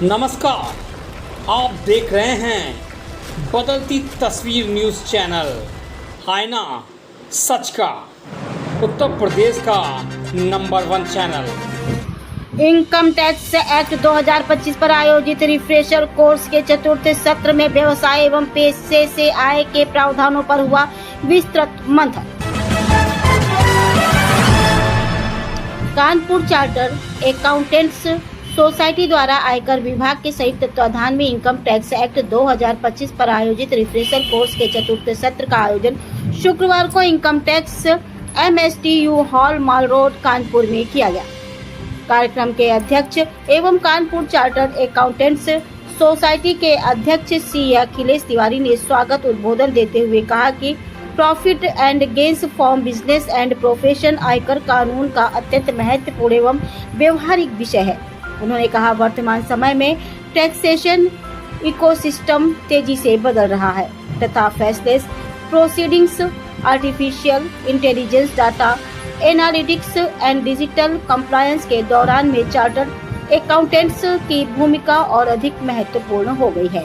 नमस्कार, आप देख रहे हैं बदलती तस्वीर न्यूज़ चैनल। आईना सच का उत्तर प्रदेश का number 1 channel. Income tax act 2025 पर आयोजित रिफ्रेशर कोर्स के चतुर्थ सत्र में व्यवसाय एवं पेशे से आय के प्रावधानों पर हुआ विस्तृत मंथन। कानपुर चार्टर अकाउंटेंट्स सोसाइटी द्वारा आयकर विभाग के संयुक्त तत्वाधान में इनकम टैक्स एक्ट 2025 पर आयोजित रिफ्रेशर कोर्स के चतुर्थ सत्र का आयोजन शुक्रवार को इनकम टैक्स MSTU हॉल माल रोड कानपुर में किया गया। कार्यक्रम के अध्यक्ष एवं कानपुर चार्टर्ड अकाउंटेंट्स सोसाइटी के अध्यक्ष सी अखिलेश तिवारी ने स्वागत उद्बोधन देते हुए कहा कि profit and gains from business and profession आयकर कानून का अत्यंत महत्वपूर्ण एवं व्यवहारिक विषय है। उन्होंने कहा, वर्तमान समय में टैक्सेशन इकोसिस्टम तेजी से बदल रहा है तथा faceless proceedings, artificial intelligence, data analytics and digital compliance के दौरान में चार्टर्ड अकाउंटेंट्स की भूमिका और अधिक महत्वपूर्ण हो गई है।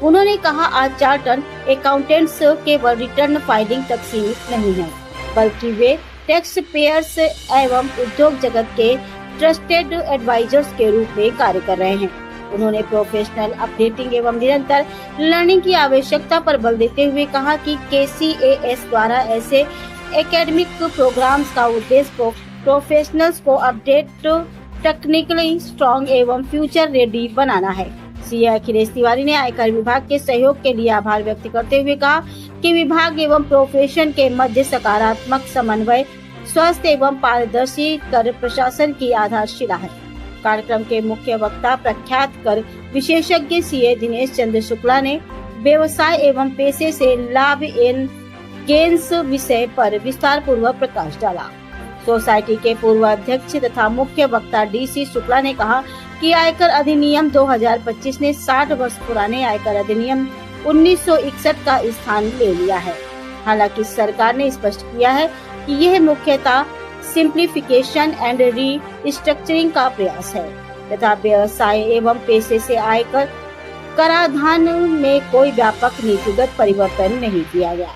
उन्होंने कहा, आज चार्टर्ड अकाउंटेंट्स केवल रिटर्न फाइलिंग तक सीमित नहीं है, बल्कि वे टैक्स पेयर्स एवं उद्योग जगत के ट्रस्टेड एडवाइजर्स के रूप में कार्य कर रहे हैं। उन्होंने प्रोफेशनल अपडेटिंग एवं निरंतर लर्निंग की आवश्यकता पर बल देते हुए कहा कि KCAS द्वारा ऐसे एकेडमिक प्रोग्राम्स का उद्देश्य प्रोफेशनल्स को अपडेट, टेक्निकली स्ट्रॉन्ग एवं फ्यूचर रेडी बनाना है। सी अखिलेश तिवारी ने आयकर विभाग के सहयोग के लिए आभार व्यक्त करते हुए कहा कि विभाग एवं प्रोफेशन के मध्य सकारात्मक समन्वय स्वस्थ एवं पारदर्शी कर प्रशासन की आधारशिला है। कार्यक्रम के मुख्य वक्ता प्रख्यात कर विशेषज्ञ CA दिनेश चंद्र शुक्ला ने व्यवसाय एवं पेशे से लाभ एवं गेन्स विषय पर विस्तार पूर्वक प्रकाश डाला। सोसाइटी के पूर्व अध्यक्ष तथा मुख्य वक्ता DC शुक्ला ने कहा कि आयकर अधिनियम 2025 ने 60 वर्ष पुराने आयकर अधिनियम 1961 का स्थान ले लिया है। हालांकि सरकार ने स्पष्ट किया है कि यह मुख्यतः सिंप्लीफिकेशन एंड रीस्ट्रक्चरिंग का प्रयास है तथा व्यवसाय एवं पेशे से आयकर कराधान में कोई व्यापक नीतिगत परिवर्तन नहीं किया गया।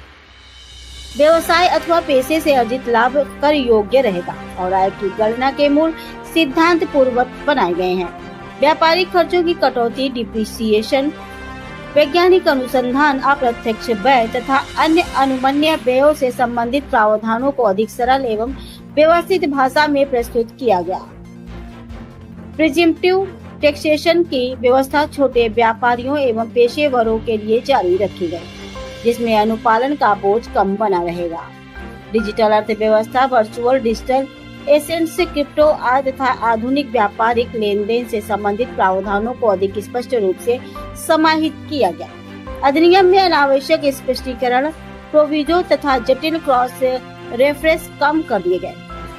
व्यवसाय अथवा पेशे से अर्जित लाभ कर योग्य रहेगा और आय की गणना के मूल सिद्धांत पूर्वक बनाए गए हैं। व्यापारिक खर्चों की कटौती, डिप्रिसिएशन, वैज्ञानिक अनुसंधान, अप्रत्यक्ष व्यय तथा अन्य अनुमन्य व्ययों से संबंधित प्रावधानों को अधिक सरल एवं व्यवस्थित भाषा में प्रस्तुत किया गया। प्रिजिम्पटिव टैक्सेशन की व्यवस्था छोटे व्यापारियों एवं पेशेवरों के लिए जारी रखी गई, जिसमें अनुपालन का बोझ कम बना रहेगा। डिजिटल अर्थव्यवस्था, वर्चुअल डिजिटल एसेट्स, क्रिप्टो आदि तथा आधुनिक व्यापारिक लेन देन से संबंधित प्रावधानों को अधिक स्पष्ट रूप से समाहित किया गया। अधिनियम में अनावश्यक स्पष्टीकरण, प्रोविजो तथा जटिल क्रॉस रेफरेंस कम कर दिए गए,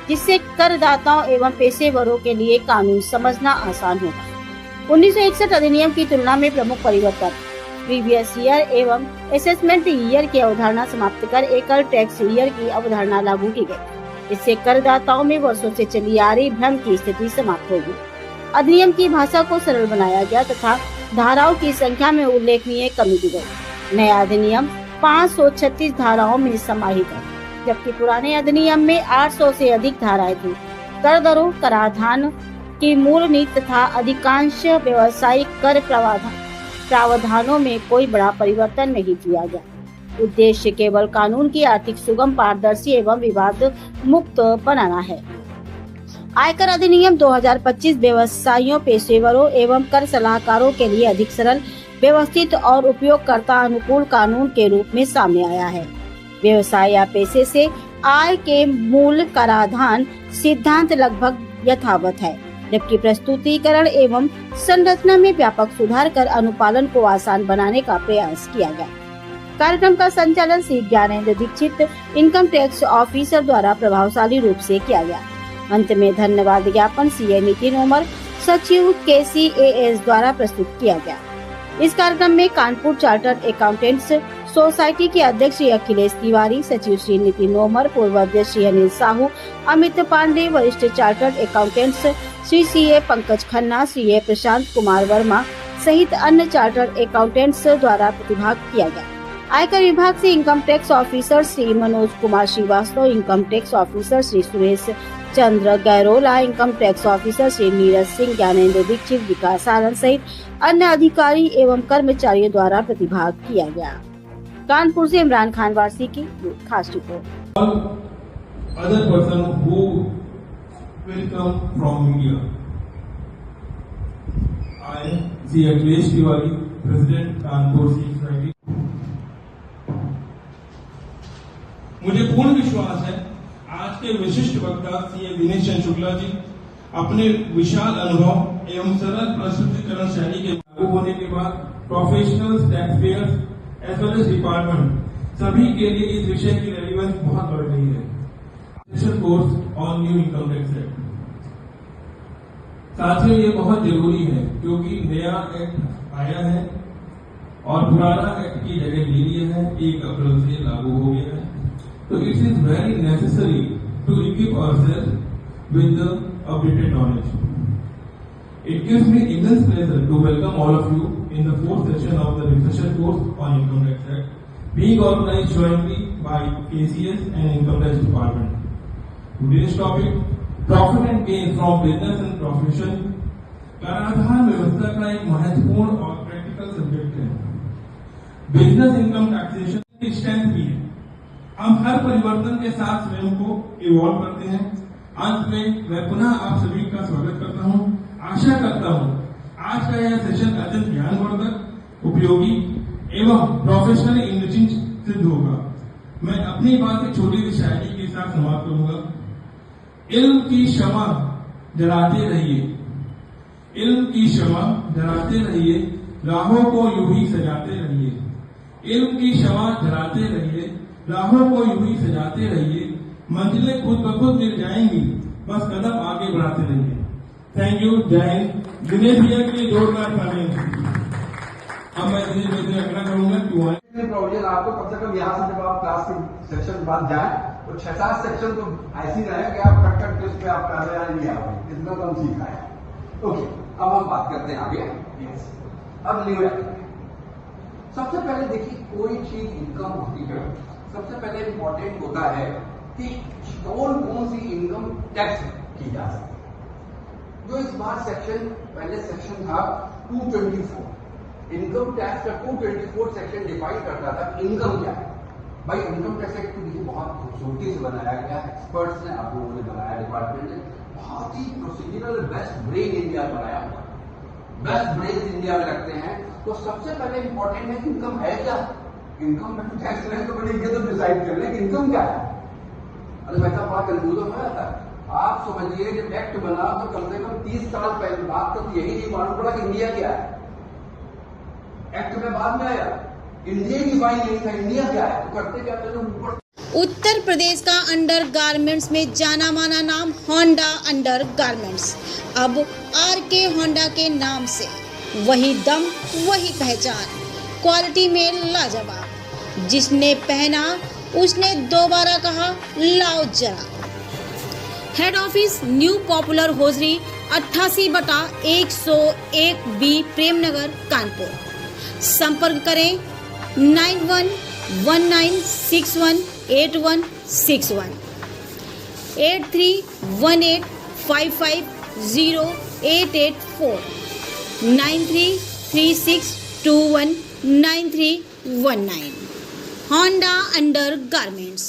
जिससे करदाताओं एवं पेशेवरों के लिए कानून समझना आसान होगा। 1961 अधिनियम की तुलना में प्रमुख परिवर्तन, प्रीवियस ईयर एवं असेसमेंट ईयर की अवधारणा समाप्त कर एकल टैक्स ईयर की अवधारणा लागू की गई। इससे करदाताओं में वर्षों से चली आ रही भ्रम की स्थिति समाप्त होगी। अधिनियम की भाषा को सरल बनाया गया तथा धाराओं की संख्या में उल्लेखनीय कमी की गई। नया अधिनियम 536 धाराओं में समाहित है, जबकि पुराने अधिनियम में 800 से अधिक धाराएं थी। कर दरों, कराधान की मूल नीति तथा अधिकांश व्यवसायिक कर प्रावधानों में कोई बड़ा परिवर्तन नहीं किया गया। उद्देश्य केवल कानून की आर्थिक सुगम, पारदर्शी एवं विवाद मुक्त बनाना है। आयकर अधिनियम 2025 व्यवसायियों, पेशेवरों एवं कर सलाहकारों के लिए अधिक सरल, व्यवस्थित और उपयोगकर्ता अनुकूल कानून के रूप में सामने आया है। व्यवसाय या पेशे से आय के मूल कराधान सिद्धांत लगभग यथावत है, जबकि प्रस्तुतिकरण एवं संरचना में व्यापक सुधार कर अनुपालन को आसान बनाने का प्रयास किया गया। कार्यक्रम का संचालन Shri Gyanendra Dikshit, income tax officer द्वारा प्रभावशाली रूप से किया गया। अंत में धन्यवाद ज्ञापन CA नितिन उमर, सचिव KCAS द्वारा प्रस्तुत किया गया। इस कार्यक्रम में कानपुर चार्टर्ड अकाउंटेंट्स सोसाइटी के अध्यक्ष श्री अखिलेश तिवारी, सचिव श्री नितिन नोमर, पूर्व अध्यक्ष श्री अनिल साहू, अमित पांडे, वरिष्ठ chartered accountants Shri CA Pankaj Khanna, CA Prashant Kumar Verma सहित अन्य चार्टर्ड अकाउंटेंट्स द्वारा प्रतिभाग किया गया। आयकर विभाग से income tax officer Shri Manoj Kumar Srivastava, income tax officer Shri Suresh Chandra Gairola, income tax officer Shri Neeraj Singh, Gyanendra Dixit, Vikas Anand सहित अन्य अधिकारी एवं कर्मचारियों द्वारा प्रतिभाग किया गया। कानपुर से इमरान खान वासी की खास report. Other person who will come from India. I, Sri Akhilesh Tiwari, President Kanpur Sikh Society. मुझे पूर्ण विश्वास है आज के विशिष्ट वक्ता सीए दिनेश चंद्र शुक्ला जी अपने विशाल अनुभव एवं सरल प्रस्तुतिकरण शैली के लागू होने के बाद professionals, tax payers as well as department सभी के लिए इस विषय की रेलिवेंस बहुत बढ़ गई है। Course on new income tax act साथियों ये बहुत जरूरी है क्योंकि नया एक्ट आया है और पुराना एक्ट की जगह ले लिया है, 1 अप्रैल से लागू हो गया है। तो it is very necessary to equip ourselves with the updated knowledge. It gives me immense pleasure to welcome all of you in the 4th session of the refresher course on Income Tax Act, being organized jointly by KCS and Income Tax Department. Today's topic, profit and gain from business and profession, कराधान व्यवस्था का एक महत्वपूर्ण और practical subject है। Business income taxation की strength भी है। हम हर परिवर्तन के साथ स्वयं को इवॉल्व करते हैं। अंत में मैं पुनः आप सभी का स्वागत करता हूं। आशा करता हूं आज का यह सेशन अत्यंत ज्ञानवर्धक, उपयोगी एवं प्रोफेशनल इनरिचिंग सिद्ध होगा। मैं अपनी बात एक छोटी सी शायरी के साथ समाप्त करूंगा। इल्म की शमा जलाते रहिए, इल्म की शमा जलाते रहिए, राहों को यूं ही सजाते रहिए। इल्म की शमा जलाते रहिए, राहों को यूं ही सजाते रहिए। मंजिलें खुद ब खुद मिल जाएंगी, बस कदम आगे बढ़ाते रहिए। Thank you. जय हिंद। दिनेश भैया के लिए जोरदार तालियां। अब मैं दिनेश भैया से आग्रह करूंगा कि प्रोविजन आपको कम से कम यहाँ से जब आप क्लास के सेक्शन के बाद जाए तो 6-7 सेक्शन तो ऐसी रहे कि आप कट टेस्ट पे आप कर नहीं आ पाए, इतना तो हम सीखा है। ओके, अब हम बात करते हैं आगे। अब न्यू सबसे पहले देखिए कोई चीज इनकम होती है, सबसे पहले इंपॉर्टेंट होता है कि कौन कौन सी इनकम टैक्स की जा सकती है। जो इस बार सेक्शन पहले सेक्शन था 224 इनकम टैक्स का 224 सेक्शन डिफाइन करता था इनकम क्या है। भाई इनकम टैक्स एक्ट देखिए बहुत खूबसूरती से बनाया गया है, एक्सपर्ट्स ने आप लोगों ने बनाया, डिपार्टमेंट ने बहुत ही प्रोसीजरल बेस्ट ब्रेन इंडिया बनाया हुआ, बेस्ट ब्रेन इंडिया में रखते हैं। तो सबसे पहले इंपॉर्टेंट है कि इनकम है क्या। इनकम टैक्स में तो बड़ी ये तो डिसाइड कर ले कि इनकम क्या है। अरे मैं तो बहुत कंफ्यूजन हो जाता है। आप समझिए जब एक्ट बना तो कम से कम 30 साल पहले बात तो यही नहीं मालूम पड़ा कि इंडिया क्या है। एक्ट में बाद में आया, इंडिया डिफाइन नहीं था, इंडिया क्या है। तो करते क्या थे ऊपर। उत्तर प्रदेश का अंडर गारमेंट्स में जाना माना नाम होंडा अंडर गारमेंट्स अब आरके होंडा के नाम से वही दम वही पहचान, क्वालिटी में लाजवाब। जिसने पहना उसने दोबारा कहा लाओ जरा। Head office new popular hosiery 88/101 b Premnagar Kanpur. संपर्क करें 9119618161 8318550884 9336219319। Honda under garments.